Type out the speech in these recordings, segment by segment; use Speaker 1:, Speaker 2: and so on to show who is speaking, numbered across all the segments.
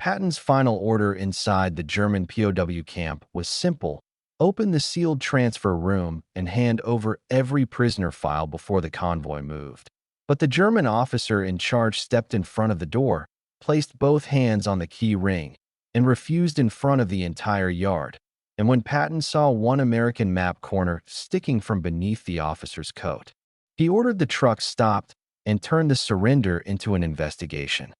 Speaker 1: Patton's final order inside the German POW camp was simple: open the sealed transfer room and hand over every prisoner file before the convoy moved. But the German officer in charge stepped in front of the door, placed both hands on the key ring, and refused in front of the entire yard. And when Patton saw one American map corner sticking from beneath the officer's coat, he ordered the truck stopped and turned the surrender into an investigation.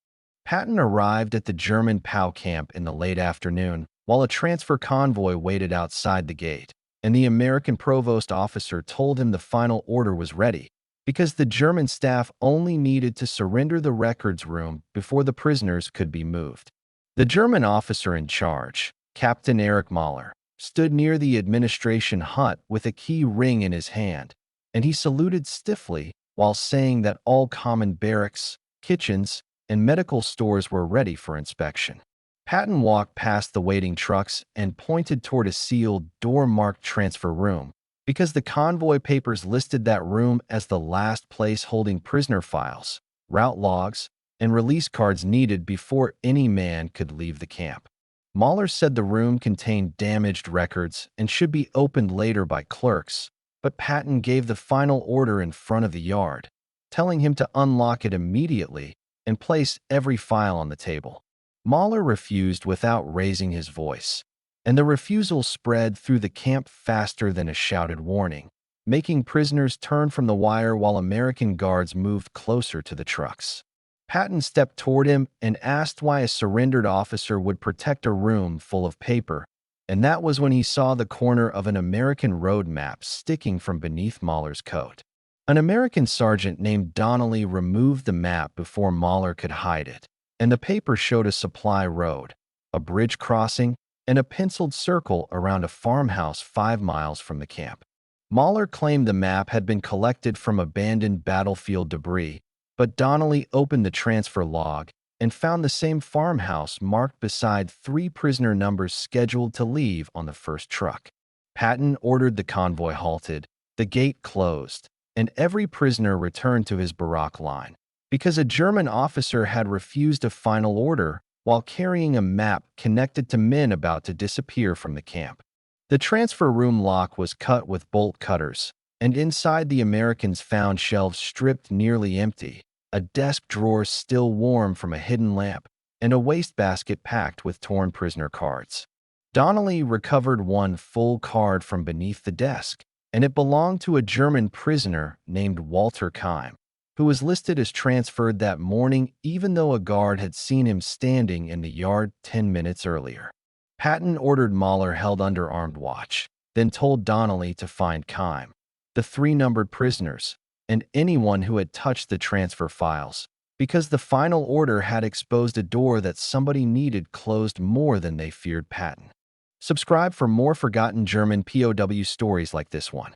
Speaker 1: Patton arrived at the German POW camp in the late afternoon while a transfer convoy waited outside the gate, and the American provost officer told him the final order was ready because the German staff only needed to surrender the records room before the prisoners could be moved. The German officer in charge, Captain Erich Mahler, stood near the administration hut with a key ring in his hand, and he saluted stiffly while saying that all common barracks, kitchens, and medical stores were ready for inspection. Patton walked past the waiting trucks and pointed toward a sealed, door-marked transfer room because the convoy papers listed that room as the last place holding prisoner files, route logs, and release cards needed before any man could leave the camp. Mahler said the room contained damaged records and should be opened later by clerks, but Patton gave the final order in front of the yard, telling him to unlock it immediately and place every file on the table. Mahler refused without raising his voice, and the refusal spread through the camp faster than a shouted warning, making prisoners turn from the wire while American guards moved closer to the trucks. Patton stepped toward him and asked why a surrendered officer would protect a room full of paper, and that was when he saw the corner of an American road map sticking from beneath Mahler's coat. An American sergeant named Donnelly removed the map before Mahler could hide it, and the paper showed a supply road, a bridge crossing, and a penciled circle around a farmhouse 5 miles from the camp. Mahler claimed the map had been collected from abandoned battlefield debris, but Donnelly opened the transfer log and found the same farmhouse marked beside 3 prisoner numbers scheduled to leave on the first truck. Patton ordered the convoy halted, the gate closed, and every prisoner returned to his barrack line because a German officer had refused a final order while carrying a map connected to men about to disappear from the camp. The transfer room lock was cut with bolt cutters, and inside the Americans found shelves stripped nearly empty, a desk drawer still warm from a hidden lamp, and a wastebasket packed with torn prisoner cards. Donnelly recovered one full card from beneath the desk, and it belonged to a German prisoner named Walter Keim, who was listed as transferred that morning even though a guard had seen him standing in the yard 10 minutes earlier. Patton ordered Mahler held under armed watch, then told Donnelly to find Keim, the 3 numbered prisoners, and anyone who had touched the transfer files, because the final order had exposed a door that somebody needed closed more than they feared Patton. Subscribe for more forgotten German POW stories like this one.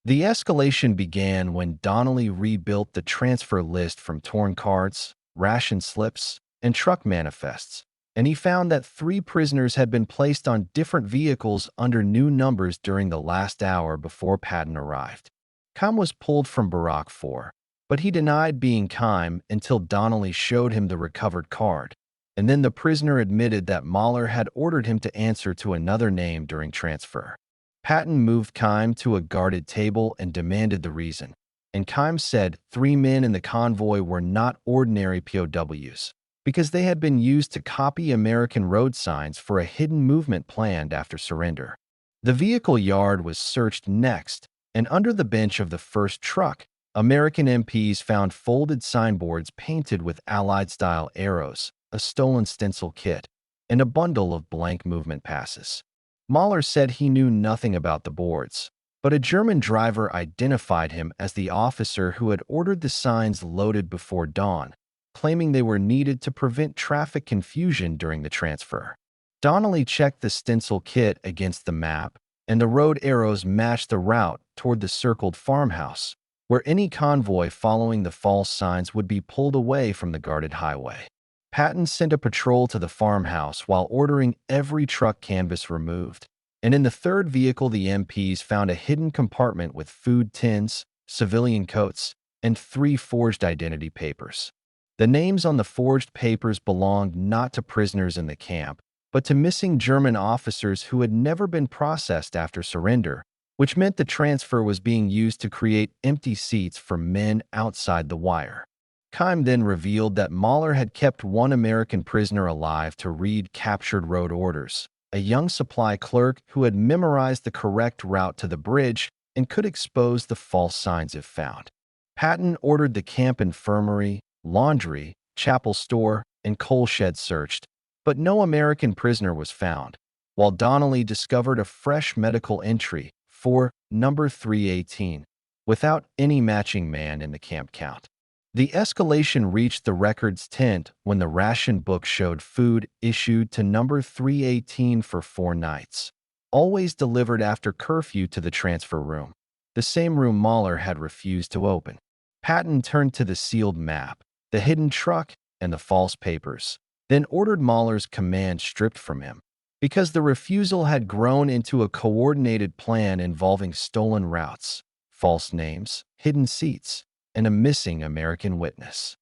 Speaker 1: The escalation began when Donnelly rebuilt the transfer list from torn cards, ration slips, and truck manifests, and he found that 3 prisoners had been placed on different vehicles under new numbers during the last hour before Patton arrived. Keim was pulled from Barrack 4, but he denied being Keim until Donnelly showed him the recovered card, and then the prisoner admitted that Mahler had ordered him to answer to another name during transfer. Patton moved Keim to a guarded table and demanded the reason, and Keim said 3 men in the convoy were not ordinary POWs because they had been used to copy American road signs for a hidden movement planned after surrender. The vehicle yard was searched next, and under the bench of the first truck, American MPs found folded signboards painted with Allied-style arrows, a stolen stencil kit, and a bundle of blank movement passes. Mahler said he knew nothing about the boards, but a German driver identified him as the officer who had ordered the signs loaded before dawn, claiming they were needed to prevent traffic confusion during the transfer. Donnelly checked the stencil kit against the map, and the road arrows matched the route toward the circled farmhouse, where any convoy following the false signs would be pulled away from the guarded highway. Patton sent a patrol to the farmhouse while ordering every truck canvas removed, and in the third vehicle the MPs found a hidden compartment with food tins, civilian coats, and 3 forged identity papers. The names on the forged papers belonged not to prisoners in the camp, but to missing German officers who had never been processed after surrender, which meant the transfer was being used to create empty seats for men outside the wire. Keim then revealed that Mahler had kept one American prisoner alive to read captured road orders, a young supply clerk who had memorized the correct route to the bridge and could expose the false signs if found. Patton ordered the camp infirmary, laundry, chapel store, and coal shed searched, but no American prisoner was found, while Donnelly discovered a fresh medical entry for number 318, without any matching man in the camp count. The escalation reached the record's tent when the ration book showed food issued to number 318 for 4 nights, always delivered after curfew to the transfer room, the same room Mahler had refused to open. Patton turned to the sealed map, the hidden truck, and the false papers, then ordered Mahler's command stripped from him, because the refusal had grown into a coordinated plan involving stolen routes, false names, hidden seats, and a missing American witness.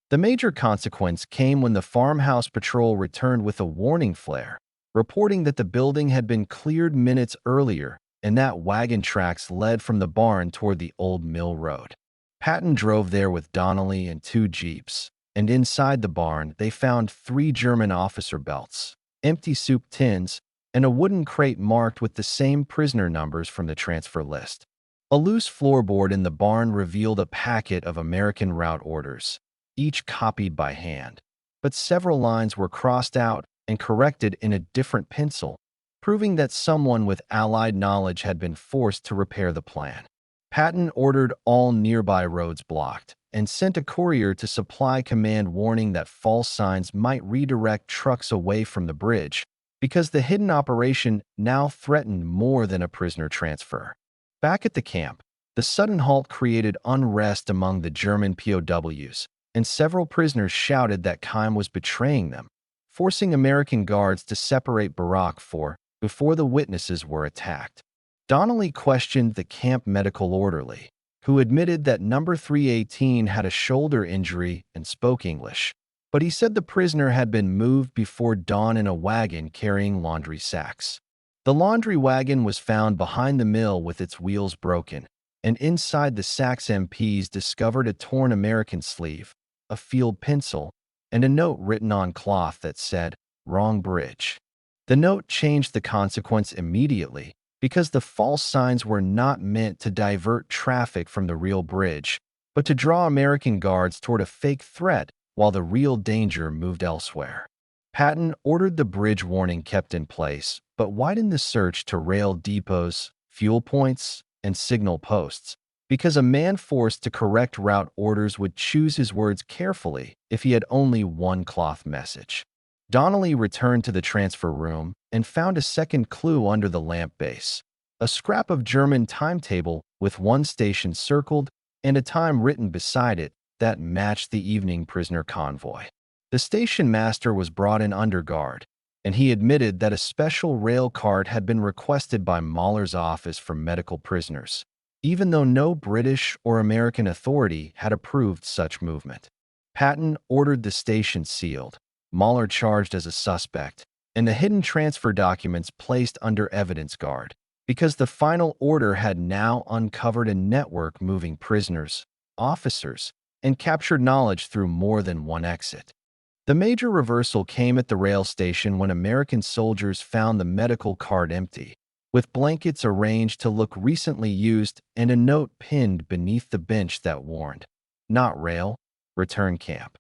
Speaker 1: The major consequence came when the farmhouse patrol returned with a warning flare, reporting that the building had been cleared minutes earlier and that wagon tracks led from the barn toward the old mill road. Patton drove there with Donnelly and 2 jeeps, and inside the barn they found 3 German officer belts, empty soup tins, and a wooden crate marked with the same prisoner numbers from the transfer list. A loose floorboard in the barn revealed a packet of American route orders, each copied by hand, but several lines were crossed out and corrected in a different pencil, proving that someone with Allied knowledge had been forced to repair the plan. Patton ordered all nearby roads blocked and sent a courier to supply command warning that false signs might redirect trucks away from the bridge, because the hidden operation now threatened more than a prisoner transfer. Back at the camp, the sudden halt created unrest among the German POWs, and several prisoners shouted that Keim was betraying them, forcing American guards to separate Barak before the witnesses were attacked. Donnelly questioned the camp medical orderly, who admitted that number 318 had a shoulder injury and spoke English, but he said the prisoner had been moved before dawn in a wagon carrying laundry sacks. The laundry wagon was found behind the mill with its wheels broken, and inside the sacks MPs discovered a torn American sleeve, a field pencil, and a note written on cloth that said, "Wrong bridge." The note changed the consequence immediately because the false signs were not meant to divert traffic from the real bridge, but to draw American guards toward a fake threat while the real danger moved elsewhere. Patton ordered the bridge warning kept in place, but widened the search to rail depots, fuel points, and signal posts, because a man forced to correct route orders would choose his words carefully if he had only one cloth message. Donnelly returned to the transfer room and found a second clue under the lamp base, a scrap of German timetable with one station circled and a time written beside it that matched the evening prisoner convoy. The station master was brought in under guard, and he admitted that a special rail cart had been requested by Mahler's office for medical prisoners, even though no British or American authority had approved such movement. Patton ordered the station sealed, Mahler charged as a suspect, and the hidden transfer documents placed under evidence guard, because the final order had now uncovered a network moving prisoners, officers, and captured knowledge through more than one exit. The major reversal came at the rail station when American soldiers found the medical cart empty, with blankets arranged to look recently used and a note pinned beneath the bench that warned, "Not rail, return camp."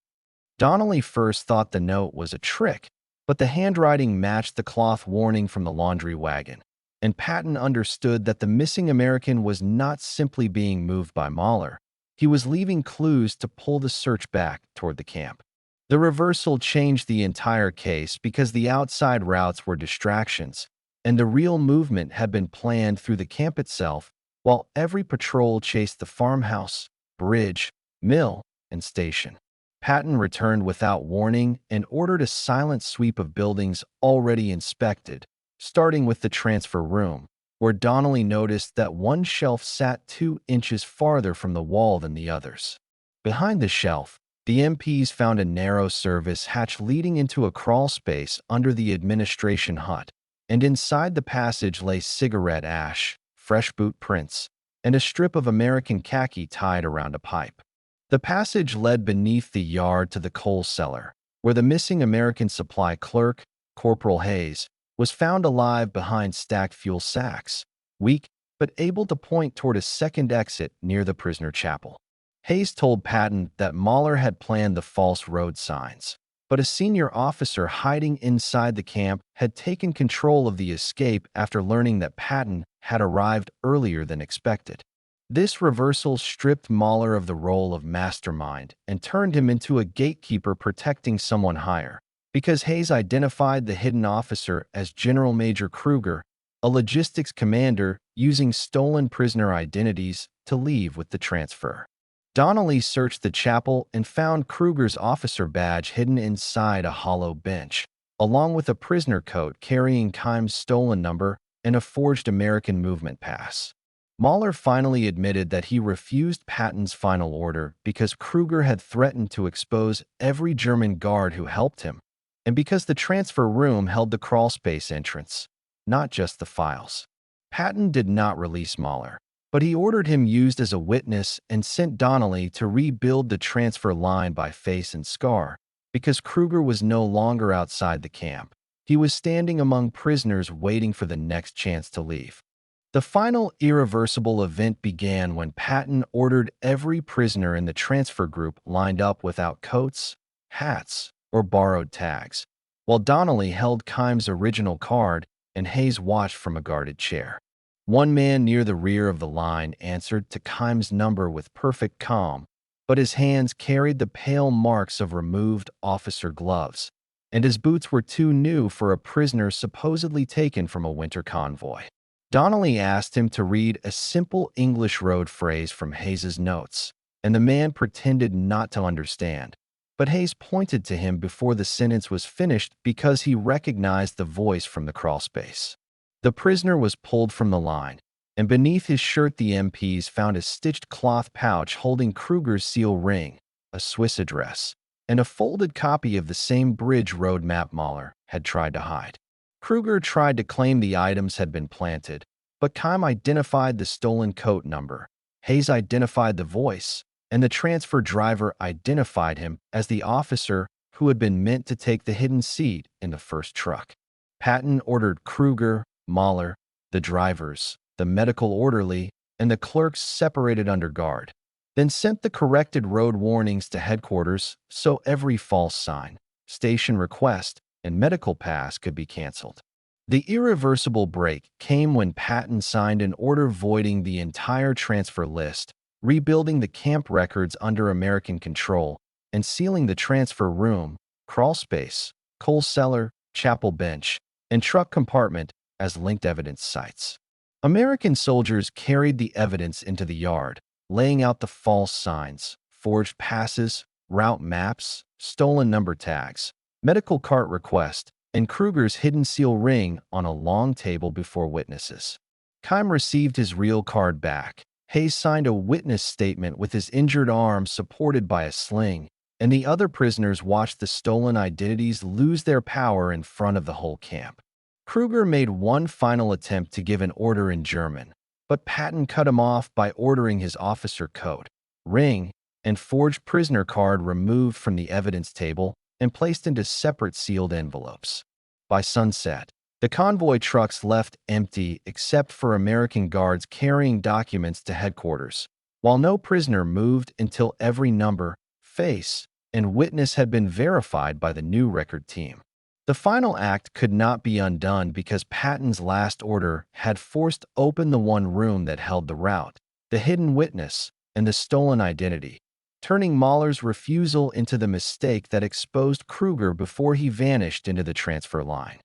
Speaker 1: Donnelly first thought the note was a trick, but the handwriting matched the cloth warning from the laundry wagon, and Patton understood that the missing American was not simply being moved by Mahler. He was leaving clues to pull the search back toward the camp. The reversal changed the entire case because the outside routes were distractions, and the real movement had been planned through the camp itself, while every patrol chased the farmhouse, bridge, mill, and station. Patton returned without warning and ordered a silent sweep of buildings already inspected, starting with the transfer room, where Donnelly noticed that one shelf sat 2 inches farther from the wall than the others. Behind the shelf, The MPs found a narrow service hatch leading into a crawl space under the administration hut, and inside the passage lay cigarette ash, fresh boot prints, and a strip of American khaki tied around a pipe. The passage led beneath the yard to the coal cellar, where the missing American supply clerk, Corporal Hayes, was found alive behind stacked fuel sacks, weak but able to point toward a second exit near the prisoner chapel. Hayes told Patton that Mahler had planned the false road signs, but a senior officer hiding inside the camp had taken control of the escape after learning that Patton had arrived earlier than expected. This reversal stripped Mahler of the role of mastermind and turned him into a gatekeeper protecting someone higher, because Hayes identified the hidden officer as General Major Kruger, a logistics commander using stolen prisoner identities to leave with the transfer. Donnelly searched the chapel and found Kruger's officer badge hidden inside a hollow bench, along with a prisoner coat carrying Keim's stolen number and a forged American movement pass. Mahler finally admitted that he refused Patton's final order because Kruger had threatened to expose every German guard who helped him, and because the transfer room held the crawlspace entrance, not just the files. Patton did not release Mahler, but he ordered him used as a witness and sent Donnelly to rebuild the transfer line by face and scar, because Kruger was no longer outside the camp. He was standing among prisoners waiting for the next chance to leave. The final irreversible event began when Patton ordered every prisoner in the transfer group lined up without coats, hats, or borrowed tags, while Donnelly held Keim's original card and Hayes watched from a guarded chair. One man near the rear of the line answered to Keim's number with perfect calm, but his hands carried the pale marks of removed officer gloves, and his boots were too new for a prisoner supposedly taken from a winter convoy. Donnelly asked him to read a simple English road phrase from Hayes's notes, and the man pretended not to understand, but Hayes pointed to him before the sentence was finished because he recognized the voice from the crawlspace. The prisoner was pulled from the line, and beneath his shirt the MPs found a stitched cloth pouch holding Kruger's seal ring, a Swiss address, and a folded copy of the same bridge road map Mahler had tried to hide. Kruger tried to claim the items had been planted, but Keim identified the stolen coat number, Hayes identified the voice, and the transfer driver identified him as the officer who had been meant to take the hidden seat in the first truck. Patton ordered Kruger, Mahler, the drivers, the medical orderly, and the clerks separated under guard, then sent the corrected road warnings to headquarters so every false sign, station request, and medical pass could be canceled. The irreversible break came when Patton signed an order voiding the entire transfer list, rebuilding the camp records under American control, and sealing the transfer room, crawl space, coal cellar, chapel bench, and truck compartment as linked evidence sites. American soldiers carried the evidence into the yard, laying out the false signs, forged passes, route maps, stolen number tags, medical cart request, and Kruger's hidden seal ring on a long table before witnesses. Keim received his real card back. Hayes signed a witness statement with his injured arm supported by a sling, and the other prisoners watched the stolen identities lose their power in front of the whole camp. Kruger made one final attempt to give an order in German, but Patton cut him off by ordering his officer coat, ring, and forged prisoner card removed from the evidence table and placed into separate sealed envelopes. By sunset, the convoy trucks left empty except for American guards carrying documents to headquarters, while no prisoner moved until every number, face, and witness had been verified by the new record team. The final act could not be undone because Patton's last order had forced open the one room that held the route, the hidden witness, and the stolen identity, turning Mahler's refusal into the mistake that exposed Kruger before he vanished into the transfer line.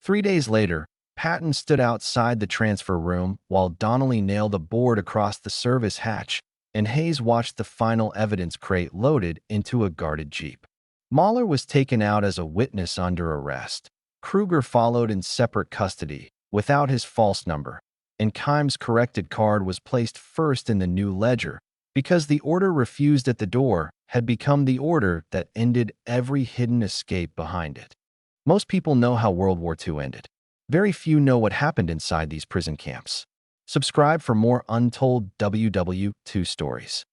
Speaker 1: 3 days later, Patton stood outside the transfer room while Donnelly nailed a board across the service hatch, and Hayes watched the final evidence crate loaded into a guarded jeep. Mahler was taken out as a witness under arrest. Kruger followed in separate custody, without his false number, and Keim's corrected card was placed first in the new ledger because the order refused at the door had become the order that ended every hidden escape behind it. Most people know how World War II ended. Very few know what happened inside these prison camps. Subscribe for more untold WW2 stories.